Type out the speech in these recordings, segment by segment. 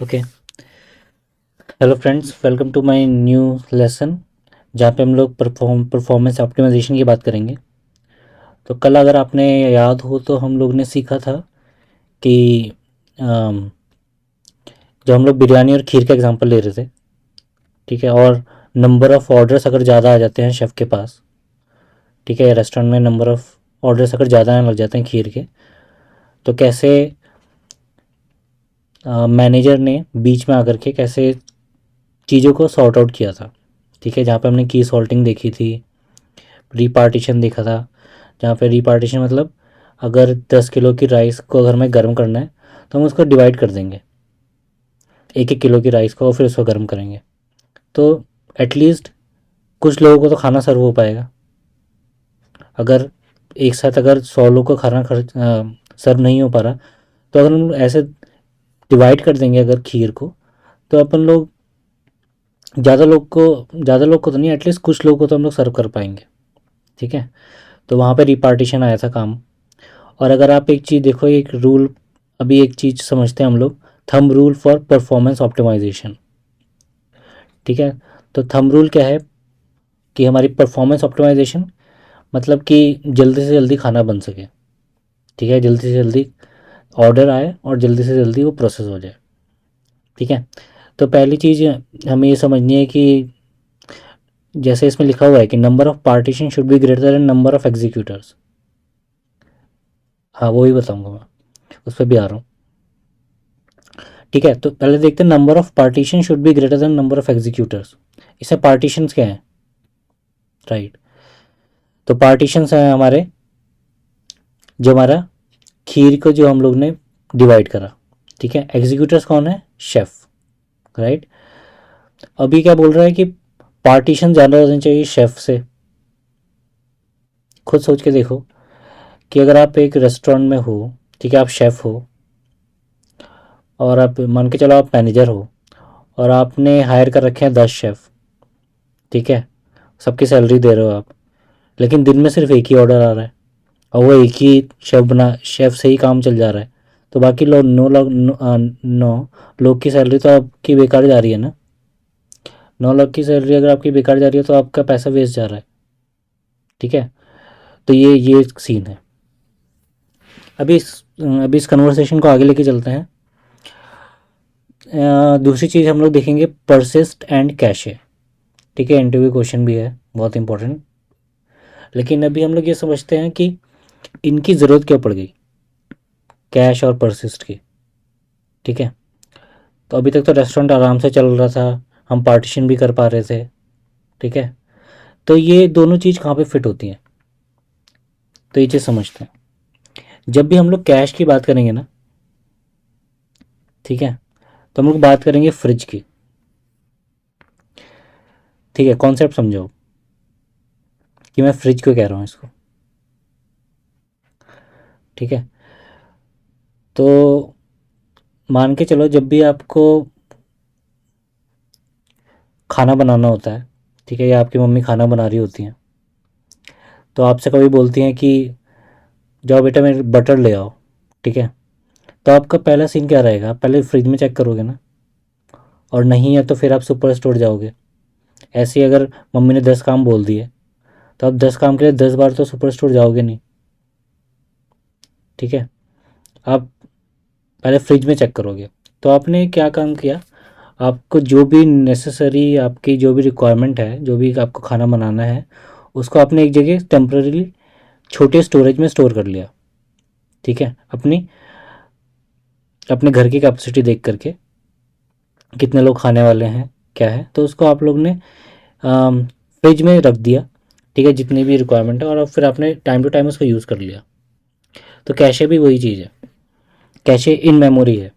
Okay. Hello friends, welcome to my new lesson जहाँ पे हम लोग परफॉर्मेंस ऑप्टिमाइजेशन की बात करेंगे। तो कल अगर आपने याद हो तो हम लोग ने सीखा था कि अम, जो हम लोग बिरयानी और खीर का एग्जांपल ले रहे थे, ठीक है। और नंबर ऑफ़ ऑर्डर्स अगर ज़्यादा आ जाते हैं शेफ़ के पास, ठीक है, रेस्टोरेंट में नंबर ऑफ़ ऑर्डर्स अगर ज़्यादा आने लग जाते हैं खीर के, तो कैसे मैनेजर ने बीच में आकर के कैसे चीज़ों को सॉर्ट आउट किया था, ठीक है। जहाँ पे हमने की सॉल्टिंग देखी थी, रिपार्टीशन देखा था, जहाँ पे रिपार्टीशन मतलब अगर 10 किलो की राइस को अगर हमें गर्म करना है तो हम उसको डिवाइड कर देंगे, एक एक किलो की राइस को, और फिर उसको गर्म करेंगे। तो एटलीस्ट कुछ लोगों को तो खाना सर्व हो पाएगा। अगर एक साथ अगर 100 लोग को खाना सर्व नहीं हो पा रहा, तो अगर हम ऐसे डिवाइड कर देंगे अगर खीर को, तो अपन लोग ज़्यादा लोग को तो नहीं, एटलीस्ट कुछ लोगों को तो हम लोग सर्व कर पाएंगे, ठीक है। तो वहाँ पे रिपार्टीशन आया था काम। और अगर आप एक चीज़ देखो, एक रूल, अभी एक चीज़ समझते हैं हम लोग, thumb rule for performance optimisation, ठीक है। तो थंब रूल क्या है कि हमारी परफॉर्मेंस ऑप्टिमाइजेशन मतलब कि जल्दी से जल्दी खाना बन सके, ठीक है, जल्दी से जल्दी ऑर्डर आए और जल्दी से जल्दी वो प्रोसेस हो जाए, ठीक है। तो पहली चीज़ हमें ये समझनी है कि जैसे इसमें लिखा हुआ है कि number of partition should be greater than number of executors. हाँ, वो ही बताऊँगा मैं, उस पर भी आ रहा हूँ, ठीक है। तो पहले देखते हैं, number of partition should be greater than number of executors. इसमें पार्टीशंस क्या हैं, राइट। तो पार्टीशंस हैं हमारे, जो हमारा खीर को जो हम लोग ने डिवाइड करा, ठीक है। एग्जीक्यूटर्स कौन है, शेफ़, राइट। अभी क्या बोल रहा है कि पार्टीशन ज़्यादा होने चाहिए शेफ़ से। खुद सोच के देखो कि अगर आप एक रेस्टोरेंट में हो, ठीक है, आप शेफ़ हो, और आप मान के चलो आप मैनेजर हो, और आपने हायर कर रखे हैं 10 शेफ़, ठीक है, सबकी सैलरी दे रहे हो आप, लेकिन दिन में सिर्फ एक ही ऑर्डर आ रहा है और वो एक ही शेफ़ से ही काम चल जा रहा है। तो बाकी लोग 9 लोग, 9 लोग की सैलरी तो आपकी बेकार जा रही है ना। 9 लाख की सैलरी अगर आपकी बेकार जा रही है तो आपका पैसा वेस्ट जा रहा है, ठीक है। तो ये सीन है। अभी इस कन्वर्सेशन को आगे लेके चलते हैं। दूसरी चीज़ हम लोग देखेंगे, परसिस्ट एंड कैशे, ठीक है। इंटरव्यू क्वेश्चन भी है, बहुत इंपॉर्टेंट। लेकिन अभी हम लोग ये समझते हैं कि इनकी ज़रूरत क्यों पड़ गई, कैश और परसिस्ट की, ठीक है। तो अभी तक तो रेस्टोरेंट आराम से चल रहा था, हम पार्टीशन भी कर पा रहे थे, ठीक है। तो ये दोनों चीज़ कहाँ पे फिट होती हैं, तो ये चीज़ समझते हैं। जब भी हम लोग कैश की बात करेंगे ना, ठीक है, तो हम लोग बात करेंगे फ्रिज की, ठीक है। कॉन्सेप्ट समझो कि मैं फ्रिज क्यों कह रहा हूँ इसको, ठीक है। तो मान के चलो, जब भी आपको खाना बनाना होता है, ठीक है, या आपकी मम्मी खाना बना रही होती हैं, तो आपसे कभी बोलती हैं कि जाओ बेटा मेरे बटर ले आओ, ठीक है। तो आपका पहला सीन क्या रहेगा, आप पहले फ्रिज में चेक करोगे ना, और नहीं है तो फिर आप सुपर स्टोर जाओगे। ऐसे ही अगर मम्मी ने 10 काम बोल दिए, तो आप 10 काम के लिए 10 बार तो सुपर स्टोर जाओगे नहीं, ठीक है। आप पहले फ्रिज में चेक करोगे। तो आपने क्या काम किया, आपको जो भी नेसेसरी, आपकी जो भी रिक्वायरमेंट है, जो भी आपको खाना बनाना है, उसको आपने एक जगह टेम्पररी छोटे स्टोरेज में स्टोर कर लिया, ठीक है। अपनी अपने घर की कैपेसिटी देख करके, कितने लोग खाने वाले हैं, क्या है, तो उसको आप लोग ने फ्रिज में रख दिया, ठीक है, जितनी भी रिक्वायरमेंट है, और अब फिर आपने टाइम टू टाइम उसको यूज़ कर लिया। तो कैशे भी वही चीज़ है, कैशे इन मेमोरी है,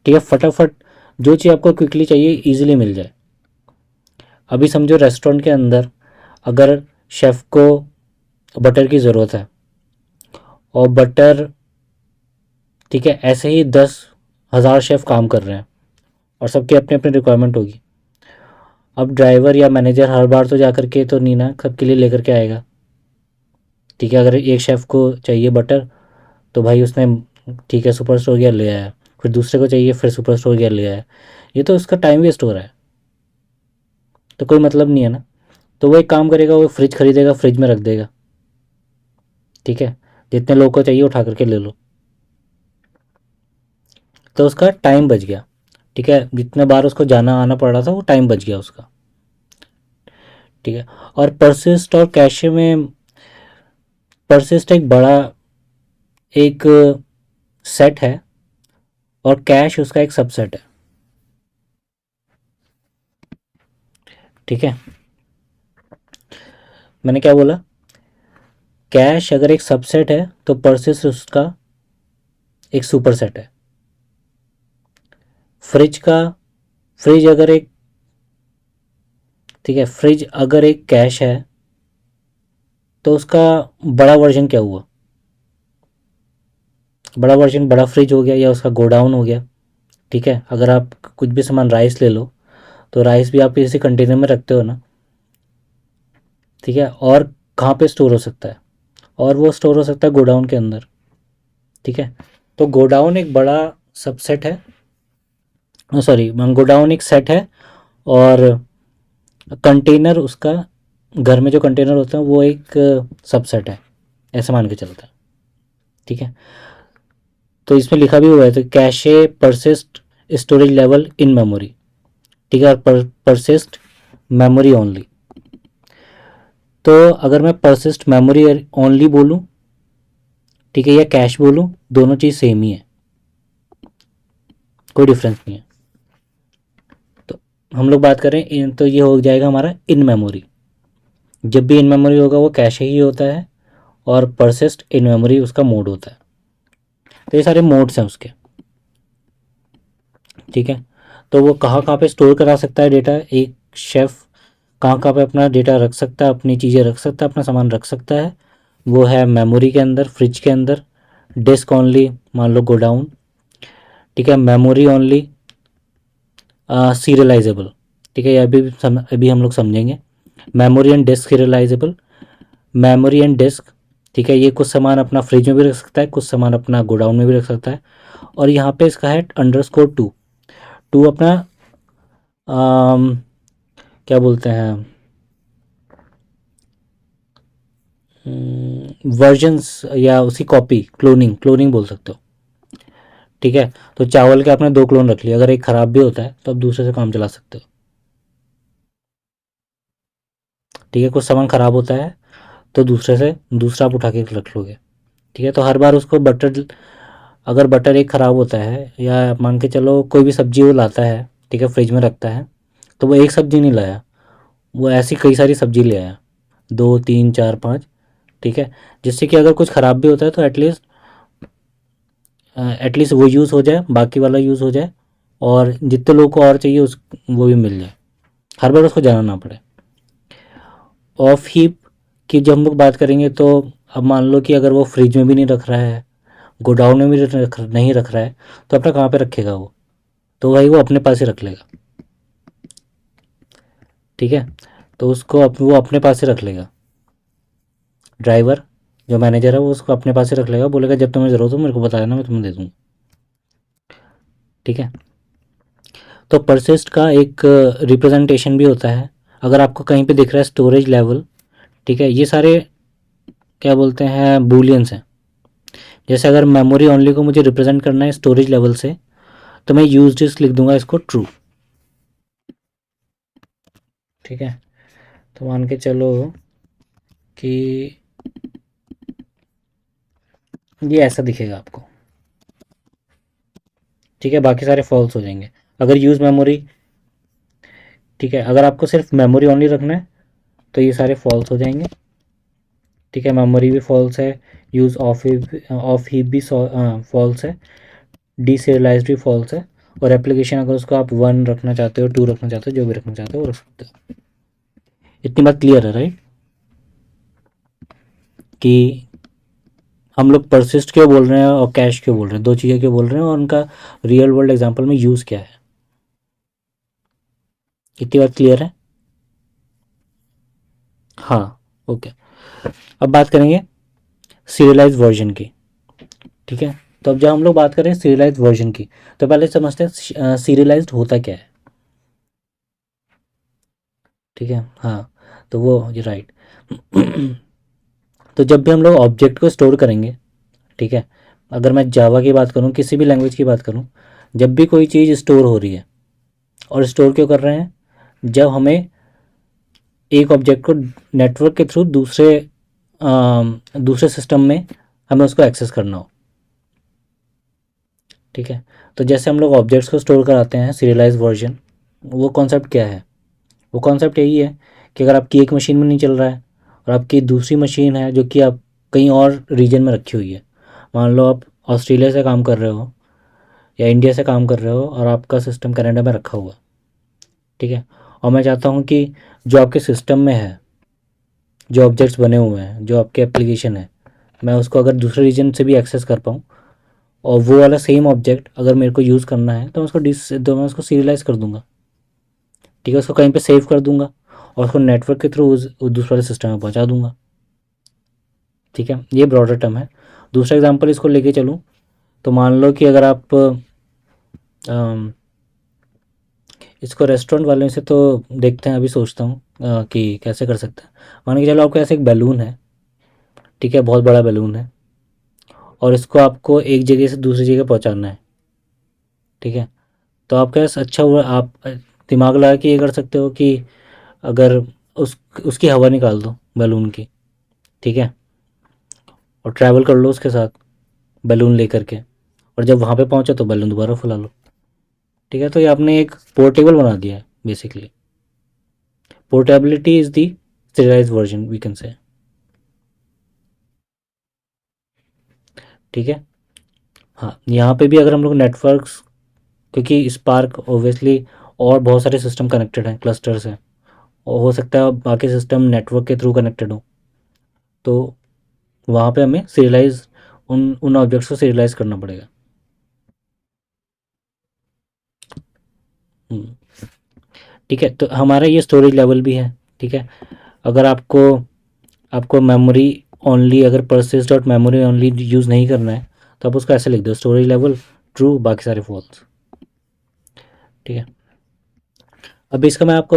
ठीक है। फटाफट जो चीज़ आपको क्विकली चाहिए ईजिली मिल जाए। अभी समझो रेस्टोरेंट के अंदर अगर शेफ़ को बटर की ज़रूरत है, और बटर, ठीक है, ऐसे ही 10,000 शेफ़ काम कर रहे हैं, और सबकी अपनी अपनी रिक्वायरमेंट होगी। अब ड्राइवर या मैनेजर हर बार तो जा कर के तो नहीं ना सबके लिए लेकर के आएगा, ठीक है। अगर एक शेफ़ को चाहिए बटर, तो भाई उसने, ठीक है, सुपर स्टोर गया ले आया। फिर दूसरे को चाहिए, फिर सुपर स्टोर गया ले आया। ये तो उसका टाइम वेस्ट हो रहा है, तो कोई मतलब नहीं है ना। तो वो एक काम करेगा, वो फ्रिज खरीदेगा, फ्रिज में रख देगा, ठीक है, जितने लोगों को चाहिए उठा करके ले लो, तो उसका टाइम बच गया, ठीक है, जितने बार उसको जाना आना पड़ रहा था वो टाइम बच गया उसका, ठीक है। और परसिस्ट और कैशे में, परसिस्ट एक बड़ा एक सेट है और कैश उसका एक सबसेट है, ठीक है। मैंने क्या बोला, कैश अगर एक सबसेट है तो परसिस्ट उसका एक सुपर सेट है। फ्रिज का, फ्रिज अगर एक, ठीक है, फ्रिज अगर एक कैश है तो उसका बड़ा वर्जन क्या हुआ, बड़ा वर्जन बड़ा फ्रिज हो गया या उसका गोडाउन हो गया, ठीक है। अगर आप कुछ भी सामान, राइस ले लो, तो राइस भी आप इसी कंटेनर में रखते हो ना, ठीक है। और कहाँ पे स्टोर हो सकता है, और वो स्टोर हो सकता है गोडाउन के अंदर, ठीक है। तो गोडाउन एक बड़ा सबसेट है, सॉरी, गोडाउन एक सेट है, और कंटेनर उसका, घर में जो कंटेनर होते हैं वो एक सबसेट है, ऐसा मान के चलता है, ठीक है। तो इसमें लिखा भी हुआ है, तो cache persist storage level in memory, ठीक है, और परसिस्ट मेमोरी ओनली। तो अगर मैं परसिस्ट मेमोरी ओनली बोलूँ, ठीक है, या कैश बोलूँ, दोनों चीज़ सेम ही है, कोई डिफरेंस नहीं है। तो हम लोग बात करें इन, तो ये हो जाएगा हमारा इन मेमोरी। जब भी इन मेमोरी होगा वो कैश ही होता है, और परसिस्ट इन मेमोरी उसका मोड होता है। तो ये सारे मोड्स हैं उसके, ठीक है। तो वो कहाँ कहाँ पे स्टोर करा सकता है डेटा, एक शेफ़ कहाँ कहाँ पे अपना डेटा रख सकता है, अपनी चीज़ें रख सकता है, अपना सामान रख सकता है, वो है मेमोरी के अंदर, फ्रिज के अंदर, डिस्क ओनली मान लो गोडाउन, ठीक है, मेमोरी ओनली सीरियलाइजेबल, ठीक है, ये अभी हम लोग समझेंगे। Memory and disk serialisable, memory and disk, ठीक है, ये कुछ सामान अपना फ्रिज में भी रख सकता है, कुछ सामान अपना गोडाउन में भी रख सकता है। और यहाँ पे इसका है अंडरस्कोर टू, टू अपना अम, क्या बोलते हैं, वर्जन्स या उसकी कॉपी, क्लोनिंग, क्लोनिंग बोल सकते हो, ठीक है। तो चावल के आपने दो क्लोन रख लिए, अगर एक ख़राब भी होता है तो आप दूसरे से काम चला सकते हो, ठीक है। कुछ सामान ख़राब होता है तो दूसरे से, दूसरा आप उठा के रख लोगे, ठीक है। तो हर बार उसको बटर, अगर बटर एक ख़राब होता है, या आप मान के चलो कोई भी सब्ज़ी वो लाता है, ठीक है, फ्रिज में रखता है, तो वो एक सब्ज़ी नहीं लाया, वो ऐसी कई सारी सब्ज़ी ले आया, दो तीन चार पाँच, ठीक है, जिससे कि अगर कुछ ख़राब भी होता है तो एटलीस्ट वो यूज़ हो जाए, बाकी वाला यूज़ हो जाए, और जितने लोगों को और चाहिए उस, वो भी मिल जाए, हर बार उसको जाना ना पड़े। ऑफ हीप की जब हम लोग बात करेंगे, तो अब मान लो कि अगर वो फ्रिज में भी नहीं रख रहा है, गोडाउन में भी नहीं रख रहा है, तो अपना कहाँ पे रखेगा वो, तो भाई वो अपने पास ही रख लेगा, ठीक है। तो उसको वो अपने पास ही रख लेगा, ड्राइवर जो मैनेजर है वो उसको अपने पास ही रख लेगा, बोलेगा जब तुम्हें ज़रूरत हो मेरे को बता देना, मैं तुम्हें दे दूँगा, ठीक है। तो परसिस्ट का एक रिप्रेजेंटेशन भी होता है, अगर आपको कहीं पे दिख रहा है स्टोरेज लेवल, ठीक है, ये सारे क्या बोलते हैं, बूलियंस हैं। जैसे अगर मेमोरी ओनली को मुझे रिप्रेजेंट करना है स्टोरेज लेवल से, तो मैं यूज डिस्क लिख दूंगा इसको ट्रू, ठीक है। तो मान के चलो कि ये ऐसा दिखेगा आपको, ठीक है, बाकी सारे फॉल्स हो जाएंगे। अगर यूज़ मेमोरी, ठीक है, अगर आपको सिर्फ मेमोरी ओनली रखना है तो ये सारे फॉल्स हो जाएंगे, ठीक है, मेमोरी भी फॉल्स है, यूज़ ऑफ हीप भी फॉल्स है, डीसीरियलाइज्ड भी फॉल्स है, और एप्लीकेशन अगर उसको आप वन रखना चाहते हो, टू रखना चाहते हो, जो भी रखना चाहते हो वो रख सकते हो। इतनी बात क्लियर है, राइट, कि हम लोग परसिस्ट क्यों बोल रहे हैं और कैश क्यों बोल रहे हैं, दो चीज़ें क्यों बोल रहे हैं, और उनका रियल वर्ल्ड एग्जांपल में यूज़ क्या है, इतनी बात क्लियर है। हाँ, ओके। अब बात करेंगे सीरियलाइज वर्जन की, ठीक है। तो अब जब हम लोग बात करें सीरियलाइज्ड वर्जन की, तो पहले समझते हैं सीरियलाइज्ड होता क्या है। ठीक है, हाँ, तो वो ये राइट। तो जब भी हम लोग ऑब्जेक्ट को स्टोर करेंगे, ठीक है, अगर मैं जावा की बात करूँ, किसी भी लैंग्वेज की बात करूँ, जब भी कोई चीज़ स्टोर हो रही है, और स्टोर क्यों कर रहे हैं, जब हमें एक ऑब्जेक्ट को नेटवर्क के थ्रू दूसरे सिस्टम में हमें उसको एक्सेस करना हो। ठीक है, तो जैसे हम लोग ऑब्जेक्ट्स को स्टोर कराते हैं सीरियलाइज वर्जन, वो कॉन्सेप्ट क्या है, वो कॉन्सेप्ट यही है कि अगर आपकी एक मशीन में नहीं चल रहा है और आपकी दूसरी मशीन है जो कि आप कहीं और रीजन में रखी हुई है, मान लो आप ऑस्ट्रेलिया से काम कर रहे हो या इंडिया से काम कर रहे हो और आपका सिस्टम कनाडा में रखा हुआ है। ठीक है, और मैं चाहता हूँ कि जो आपके सिस्टम में है, जो ऑब्जेक्ट्स बने हुए हैं, जो आपके एप्लीकेशन है, मैं उसको अगर दूसरे रीजन से भी एक्सेस कर पाऊँ, और वो वाला सेम ऑब्जेक्ट अगर मेरे को यूज़ करना है तो मैं उसको सीरियलाइज़ कर दूंगा। ठीक है, उसको कहीं पे सेव कर दूंगा और उसको नेटवर्क के थ्रू उस दूसरे वाले सिस्टम में पहुंचा दूंगा। ठीक है, ये ब्रॉडर टर्म है। दूसरा एग्जांपल इसको लेके चलूँ, तो मान लो कि अगर आप इसको रेस्टोरेंट वाले से तो देखते हैं, अभी सोचता हूँ कि कैसे कर सकते हैं। मान के चलो आपके पास एक बैलून है, ठीक है, बहुत बड़ा बैलून है, और इसको आपको एक जगह से दूसरी जगह पहुंचाना है। ठीक है, तो आपके पास अच्छा हुआ, आप दिमाग लगा के ये कर सकते हो कि अगर उसकी हवा निकाल दो बैलून की। ठीक है, और ट्रैवल कर लो उसके साथ बैलून लेकर के, और जब वहाँ पे पहुँचो तो बैलून दोबारा फुला लो। ठीक है, तो ये आपने एक पोर्टेबल बना दिया है बेसिकली। पोर्टेबिलिटी इज़ दी स्टेराइज वर्जन वी कैन से। ठीक है, हाँ, यहाँ पे भी अगर हम लोग नेटवर्क्स, क्योंकि स्पार्क ऑब्वियसली और बहुत सारे सिस्टम कनेक्टेड हैं, क्लस्टर्स हैं, और हो सकता है बाकी सिस्टम नेटवर्क के थ्रू कनेक्टेड हो, तो वहाँ पे हमें सीरियलाइज उन उन ऑब्जेक्ट्स को सीरियलाइज करना पड़ेगा। हम्म, ठीक है, तो हमारा ये स्टोरेज लेवल भी है। ठीक है, अगर आपको आपको मेमोरी ओनली, अगर persist dot memory only use नहीं करना है, तो आप उसको ऐसे लिख दो, स्टोरेज लेवल ट्रू, बाकी सारे फॉल्स। ठीक है, अब इसका मैं आपको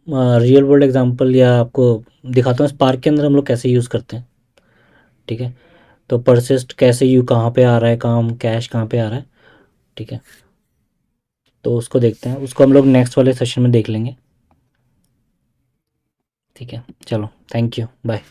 रियल वर्ल्ड एग्जांपल या आपको दिखाता हूँ स्पार्क के अंदर हम लोग कैसे यूज़ करते हैं। ठीक है, तो परसिस्ट कैसे यू कहाँ पे आ रहा है काम, कैश कहाँ पे आ रहा है। ठीक है, तो उसको देखते हैं, उसको हम लोग नेक्स्ट वाले सेशन में देख लेंगे। ठीक है, चलो, थैंक यू, बाय।